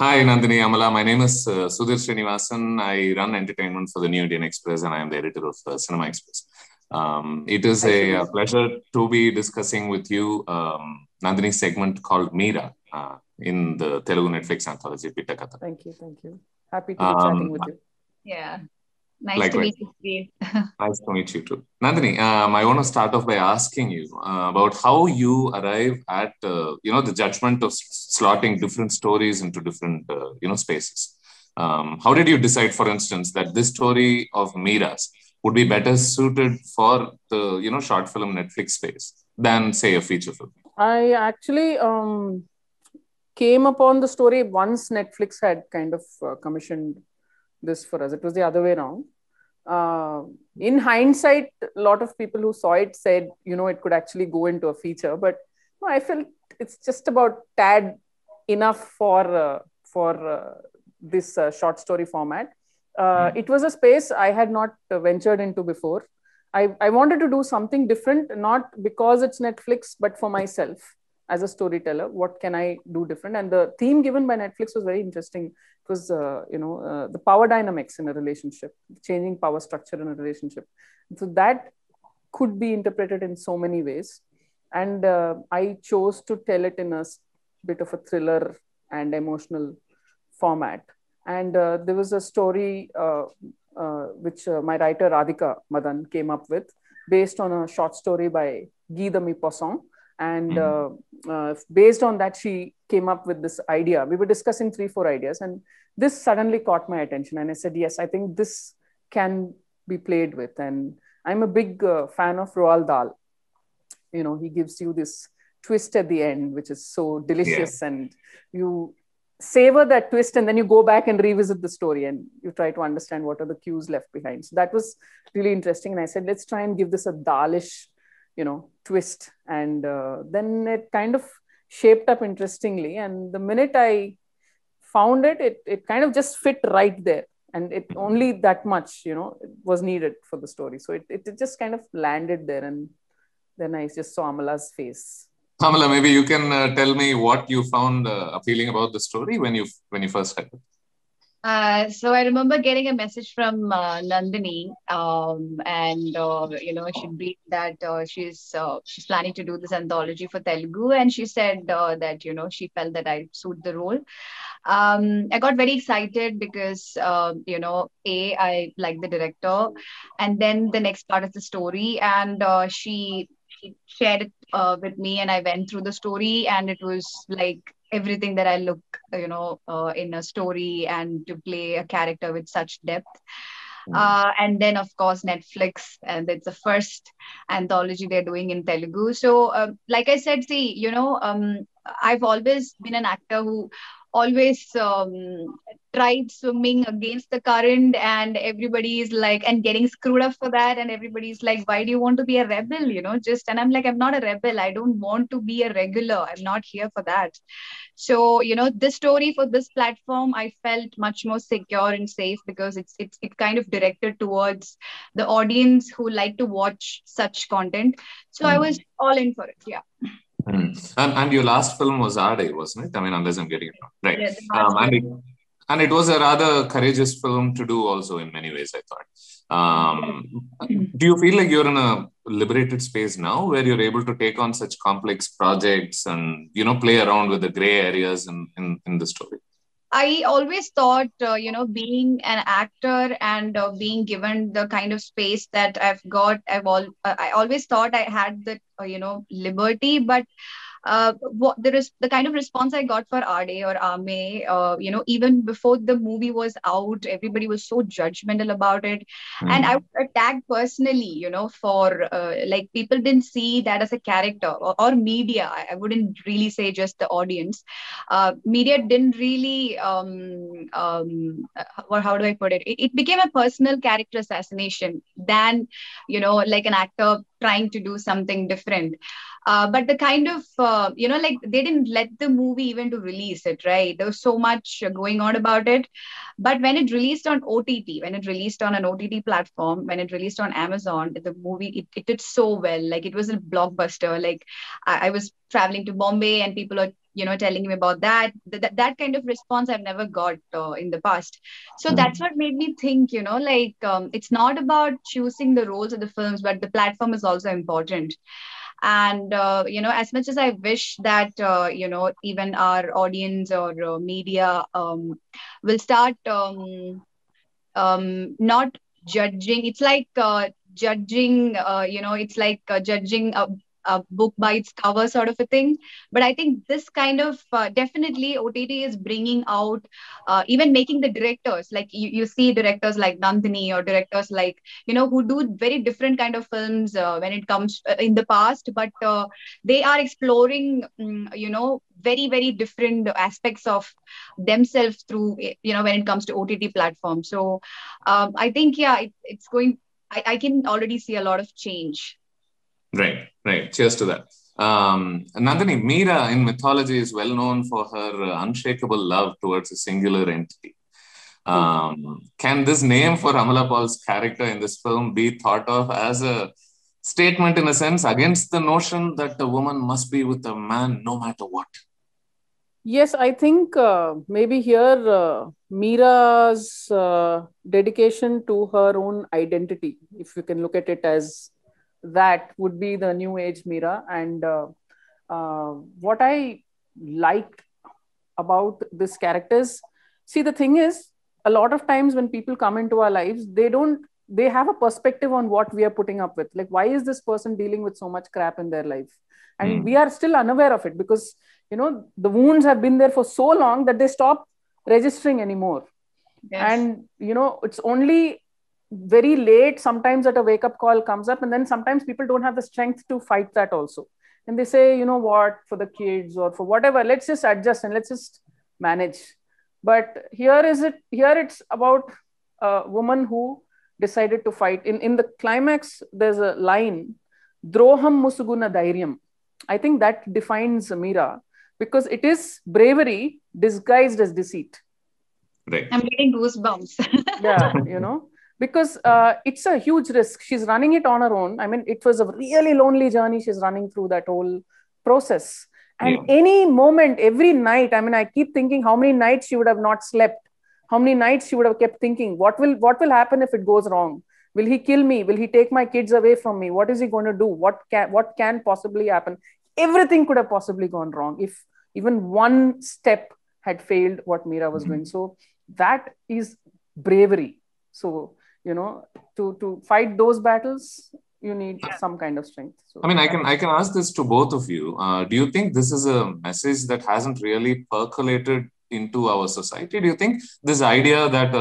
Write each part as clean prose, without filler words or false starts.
Hi, Nandini Amala. My name is Sudhir Srinivasan. I run entertainment for the New Indian Express and I am the editor of Cinema Express. It is a pleasure to be discussing with you Nandini's segment called Meera in the Telugu Netflix anthology Pitta Katha. Thank you. Happy to be chatting with you. Yeah. Nice Likewise. to meet you. Nice to meet you too. Nandini, I want to start off by asking you about how you arrive at, the judgment of slotting different stories into different, spaces. How did you decide, for instance, that this story of Meera's would be better suited for the, short film Netflix space than, say, a feature film? I actually came upon the story once Netflix had kind of commissioned this for us. It was the other way around. In hindsight, a lot of people who saw it said, it could actually go into a feature, but I felt it's just about tad enough for this short story format. It was a space I had not ventured into before. I wanted to do something different, not because it's Netflix, but for myself as a storyteller. What can I do different? And the theme given by Netflix was very interesting. It was, the power dynamics in a relationship, changing power structure in a relationship. So that could be interpreted in so many ways. And I chose to tell it in a bit of a thriller and emotional format. And there was a story which my writer Radhika Madan came up with based on a short story by Guy de Maupassant. And based on that, she came up with this idea. We were discussing 3-4 ideas, and this suddenly caught my attention. And I said, yes, I think this can be played with. And I'm a big fan of Roald Dahl. He gives you this twist at the end, which is so delicious. Yeah. And you savor that twist, and then you go back and revisit the story and you try to understand what are the cues left behind. So that was really interesting. And I said, let's try and give this a Dalish twist. And then it kind of shaped up interestingly. And the minute I found it kind of just fit right there. And it only that much, was needed for the story. So it just kind of landed there. And then I just saw Amala's face. Amala, maybe you can tell me what you found appealing about the story when you first heard it. So I remember getting a message from Nandini, and she briefed that she's planning to do this anthology for Telugu, and she said that she felt that I suit the role. I got very excited because I like the director, and then the next part of the story, and she shared it with me, and I went through the story, and it was like everything that I look, in a story, and to play a character with such depth. And then, of course, Netflix, and it's the first anthology they're doing in Telugu. So, like I said, see, I've always been an actor who always tried swimming against the current, and everybody is like, and getting screwed up for that, and everybody's like, why do you want to be a rebel, and I'm like, I'm not a rebel. I don't want to be a regular. I'm not here for that. So this story for this platform, I felt much more secure and safe because it's kind of directed towards the audience who like to watch such content. So I was all in for it. Yeah. And your last film was Aade, wasn't it? I mean, unless I'm getting it wrong. Right. Yeah, and it was a rather courageous film to do also in many ways, I thought. Do you feel like you're in a liberated space now where you're able to take on such complex projects and, play around with the gray areas in the story? I always thought, being an actor and being given the kind of space that I've got, I always thought I had the, liberty, but there is the kind of response I got for Aade or Ame, even before the movie was out, everybody was so judgmental about it. And I was attacked personally, for like people didn't see that as a character or media. I wouldn't really say just the audience. Media didn't really, or how do I put it? It became a personal character assassination than, like an actor trying to do something different. But the kind of, like they didn't let the movie even to release it, right? There was so much going on about it. But when it released on OTT, when it released on an OTT platform, when it released on Amazon, the movie, it did so well. Like it was a blockbuster. Like I was traveling to Bombay and people are telling me about that kind of response I've never got in the past. So that's what made me think, like, it's not about choosing the roles of the films, but the platform is also important. And as much as I wish that even our audience or media will start not judging. It's like judging, it's like judging a book by its cover, sort of a thing. But I think this kind of definitely OTT is bringing out, even making the directors, like you see directors like Nandini, or directors like, who do very different kind of films when it comes in the past, but they are exploring, very, very different aspects of themselves through, when it comes to OTT platforms. So I think, yeah, it's going, I can already see a lot of change. Right, right. Cheers to that. Nandini, Meera in mythology is well known for her unshakable love towards a singular entity. Can this name for Amala Paul's character in this film be thought of as a statement, in a sense, against the notion that a woman must be with a man no matter what? Yes, I think maybe here Meera's dedication to her own identity, if you can look at it as that, would be the new age Meera. And what I liked about this character is, see, the thing is, a lot of times when people come into our lives, they have a perspective on what we are putting up with. Like, why is this person dealing with so much crap in their life? And we are still unaware of it because, the wounds have been there for so long that they stop registering anymore. Yes. And, it's only very late sometimes that a wake-up call comes up, and then sometimes people don't have the strength to fight that also. And they say, what, for the kids or for whatever, let's just adjust and let's just manage. But here it's about a woman who decided to fight. In the climax, there's a line, Droham Musuguna Dhairyam. I think that defines Meera, because it is bravery disguised as deceit. Right. I'm getting goosebumps. Yeah, because it's a huge risk. She's running it on her own. I mean, it was a really lonely journey she's running through, that whole process. And any moment, every night, I mean, I keep thinking how many nights she would have not slept. How many nights she would have kept thinking, what will happen if it goes wrong? Will he kill me? Will he take my kids away from me? What is he going to do? What can possibly happen? Everything could have possibly gone wrong if even one step had failed what Meera was doing. So that is bravery. So, to fight those battles, you need some kind of strength. So, I mean, I can ask this to both of you. Do you think this is a message that hasn't really percolated into our society? Do you think this idea that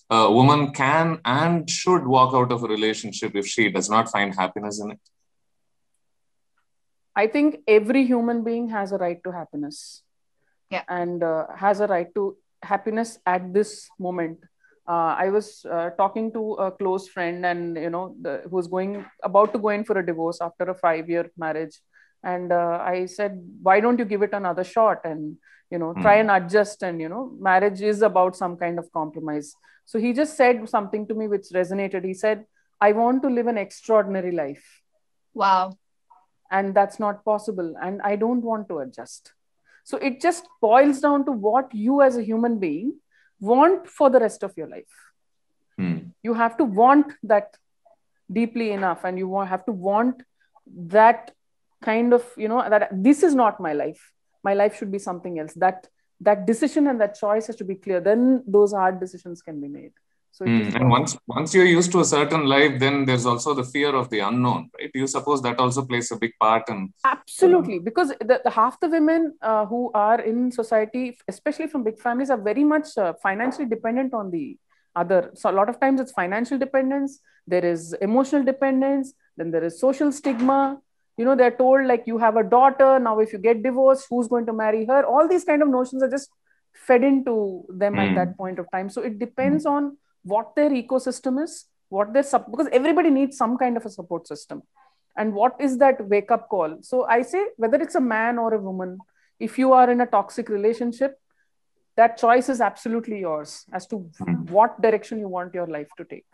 a woman can and should walk out of a relationship if she does not find happiness in it? I think every human being has a right to happiness. Yeah. And has a right to happiness at this moment. I was talking to a close friend, and who was about to go in for a divorce after a 5-year marriage, and I said, why don't you give it another shot and try and adjust, and marriage is about some kind of compromise. So he just said something to me which resonated. He said, I want to live an extraordinary life. Wow. And that's not possible, and I don't want to adjust. So it just boils down to what you as a human being want for the rest of your life. You have to want that deeply enough, and you have to want that kind of, that this is not my life. My life should be something else. That decision and that choice has to be clear. Then those hard decisions can be made. So and once you're used to a certain life, then there's also the fear of the unknown, right? Do you suppose that also plays a big part in? Absolutely, because the half the women who are in society, especially from big families, are very much financially dependent on the other. So a lot of times it's financial dependence, there is emotional dependence, then there is social stigma. They're told, like, you have a daughter, now if you get divorced, who's going to marry her? All these kind of notions are just fed into them at that point of time. So it depends on what their ecosystem is, because everybody needs some kind of a support system. And what is that wake-up call? So I say, whether it's a man or a woman, if you are in a toxic relationship, that choice is absolutely yours as to what direction you want your life to take.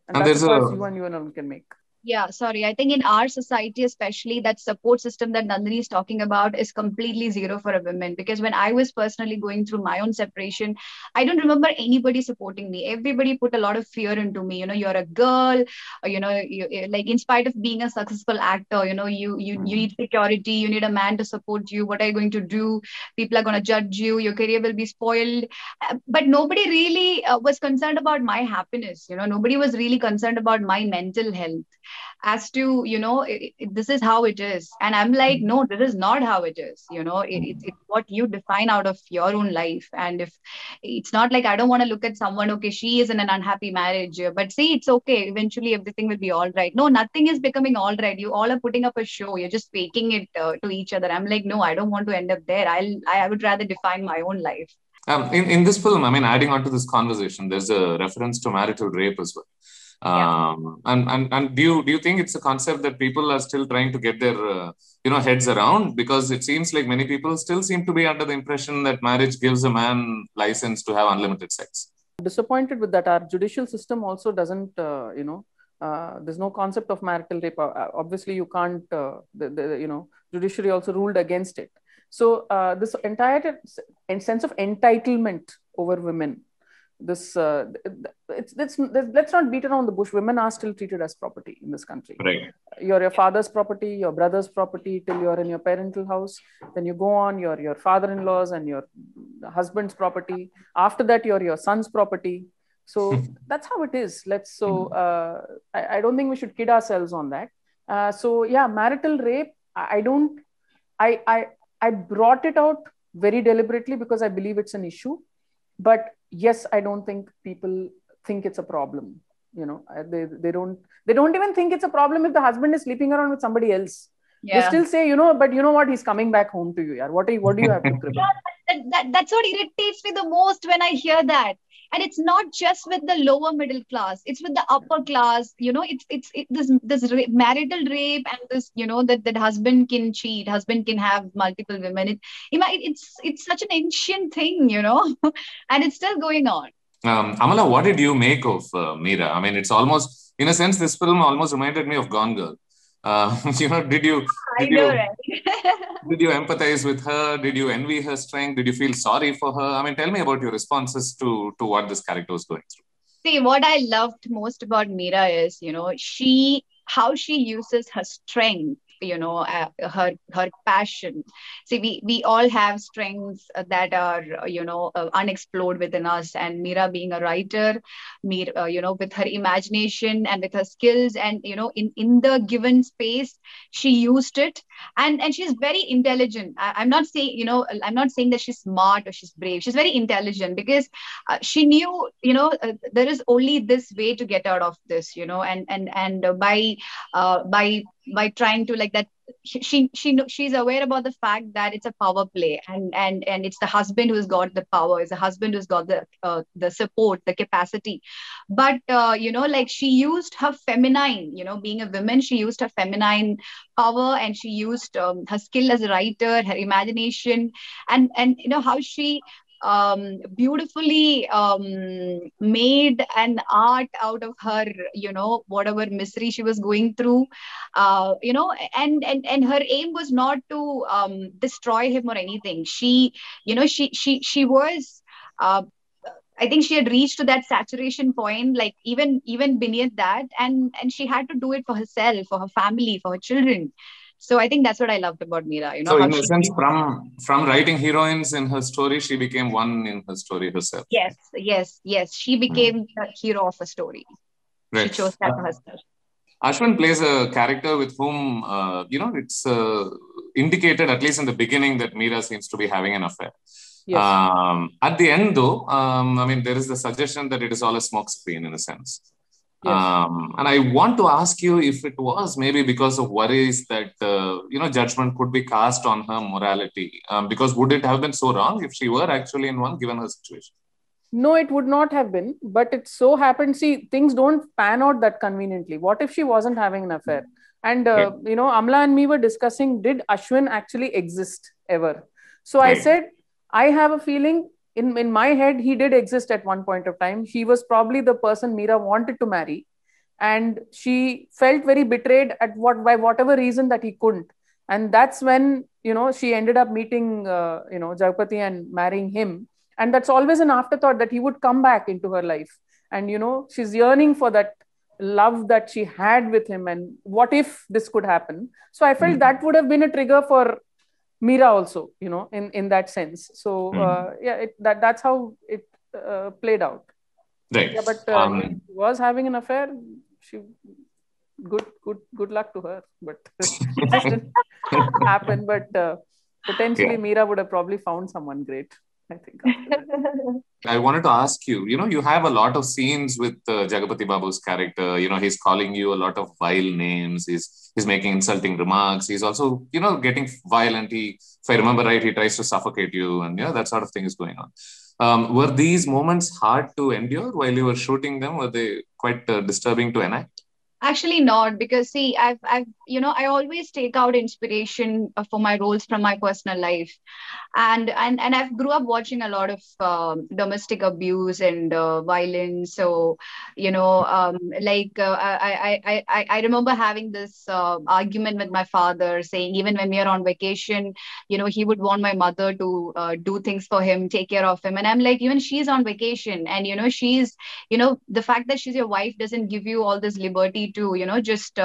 And that's a choice you and you can make. Yeah, sorry. I think in our society, especially, that support system that Nandini is talking about is completely zero for a woman. Because when I was personally going through my own separation, I don't remember anybody supporting me. Everybody put a lot of fear into me. You're a girl, like in spite of being a successful actor, you need security, you need a man to support you. What are you going to do? People are going to judge you. Your career will be spoiled. But nobody really was concerned about my happiness. Nobody was really concerned about my mental health as to this is how it is, and I'm like, no, this is not how it is. It's what you define out of your own life. And if it's not like, I don't want to look at someone, okay, she is in an unhappy marriage, but see, it's okay, eventually everything will be all right. No, nothing is becoming all right. You all are putting up a show, you're just faking it to each other. I'm like, no, I don't want to end up there. I would rather define my own life. In this film, I mean, adding on to this conversation, there's a reference to marital rape as well. Yeah. And do you think it's a concept that people are still trying to get their heads around? Because it seems like many people still seem to be under the impression that marriage gives a man license to have unlimited sex. Disappointed with that. Our judicial system also doesn't, there's no concept of marital rape. Obviously, you can't. Judiciary also ruled against it. So this entire sense of entitlement over women. Let's not beat around the bush. Women are still treated as property in this country. Right. You're your father's property, your brother's property till you're in your parental house. Then you go on, you're your father-in-law's and your husband's property. After that, you're your son's property. So that's how it is. I don't think we should kid ourselves on that. Marital rape. I brought it out very deliberately because I believe it's an issue. But yes, I don't think people think it's a problem. They don't even think it's a problem if the husband is sleeping around with somebody else. Yeah. They still say, but you know what? He's coming back home to you. Yaar. What do you have to prevent? That's what irritates me the most when I hear that. And it's not just with the lower middle class; it's with the upper class. It's this marital rape and this, that husband can cheat, husband can have multiple women. It's such an ancient thing, and it's still going on. Amala, what did you make of Meera? I mean, it's almost, in a sense, this film almost reminded me of Gone Girl. Did you empathize with her? Did you envy her strength? Did you feel sorry for her? I mean, tell me about your responses to what this character was going through. See, what I loved most about Meera is, how she uses her strength, her passion. See, we all have strengths that are, unexplored within us. And Meera, being a writer, Meera, with her imagination and with her skills and, in the given space, she used it. And she's very intelligent. I'm not saying that she's smart or she's brave. She's very intelligent because she knew, there is only this way to get out of this, and by trying to, like, that she's aware about the fact that it's a power play, and it's the husband who's got the power, it's the husband who's got the support, the capacity. But like, she used her feminine, being a woman, she used her feminine power, and she used her skill as a writer, her imagination, and how she beautifully made an art out of her, whatever misery she was going through, and her aim was not to destroy him or anything. She was, I think she had reached to that saturation point, like even beneath that, and she had to do it for herself, for her family, for her children. So I think that's what I loved about Meera. So in a sense, from writing heroines in her story, she became one in her story herself. Yes. She became the hero of a story. Right. She chose that for herself. Ashwin plays a character with whom, it's indicated, at least in the beginning, that Meera seems to be having an affair. Yes. At the end, though, there is the suggestion that it is all a smokescreen in a sense. Yes. And I want to ask you if it was maybe because of worries that, judgment could be cast on her morality. Because would it have been so wrong if she were actually in one, given her situation? No, it would not have been. But it so happened, see, things don't pan out that conveniently. What if she wasn't having an affair? And, Amla and me were discussing, did Ashwin actually exist ever? So I said, I have a feeling in my head, he did exist at one point of time. He was probably the person Meera wanted to marry. and she felt very betrayed by whatever reason that he couldn't. And that's when, she ended up meeting, Jagpati and marrying him. And that's always an afterthought that he would come back into her life. And, she's yearning for that love that she had with him. And what if this could happen? So I felt that would have been a trigger for Meera also, in that sense. So, that's how it played out. Right. Yeah, but he was having an affair. She good luck to her, but it didn't happen. But potentially Meera would have probably found someone great, I think. I wanted to ask you, you have a lot of scenes with Jagapati Babu's character. He's calling you a lot of vile names. He's making insulting remarks. He's also, getting violent. If I remember right, he tries to suffocate you, and that sort of thing is going on. Were these moments hard to endure while you were shooting them? Were they quite disturbing to enact? Actually not, because see, I always take out inspiration for my roles from my personal life, and I've grew up watching a lot of domestic abuse and violence. So, I remember having this argument with my father, saying even when we are on vacation, he would want my mother to do things for him, take care of him, and I'm like, even she's on vacation, and she's, the fact that she's your wife doesn't give you all this liberty to just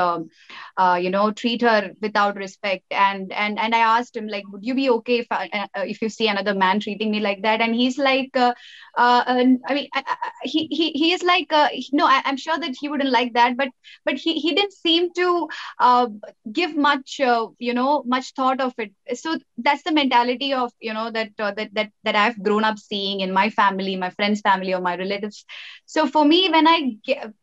treat her without respect. And I asked him, like, would you be okay if you see another man treating me like that? And he's like, he is like, no, I'm sure that he wouldn't like that, but he didn't seem to give much much thought of it. So that's the mentality of that I've grown up seeing in my family, my friends' family, or my relatives. So for me, when I get,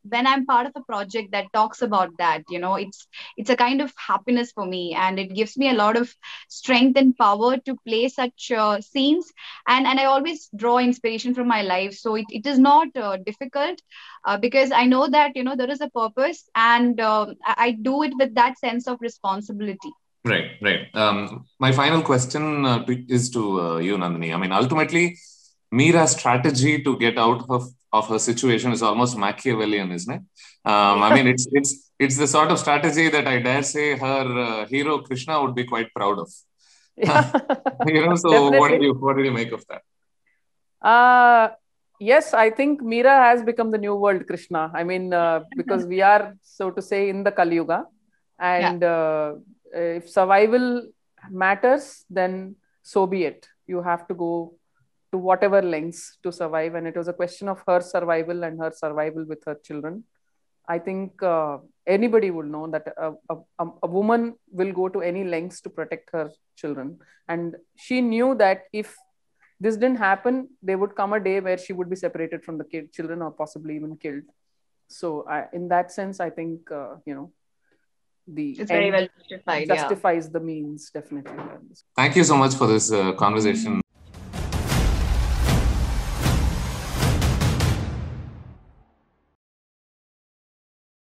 when I'm part of a project that talks about that, it's a kind of happiness for me, and it gives me a lot of strength and power to play such scenes. And I always draw inspiration from my life, so it is not difficult, because I know that there is a purpose, and I do it with that sense of responsibility. Right. My final question is to you, Nandini. I mean, ultimately, Meera's strategy to get out of her situation is almost Machiavellian, isn't it? I mean, it's the sort of strategy that I dare say her hero Krishna would be quite proud of. So what did you make of that? Yes, I think Meera has become the new world Krishna. I mean, because we are, so to say, in the Kali Yuga, and if survival matters, then so be it. You have to go to whatever lengths to survive, and it was a question of her survival and her survival with her children. I think anybody would know that a woman will go to any lengths to protect her children, and she knew that if this didn't happen, there would come a day where she would be separated from the children, or possibly even killed. So in that sense, I think it's very well justified, justifies the means, definitely. Thank you so much for this conversation.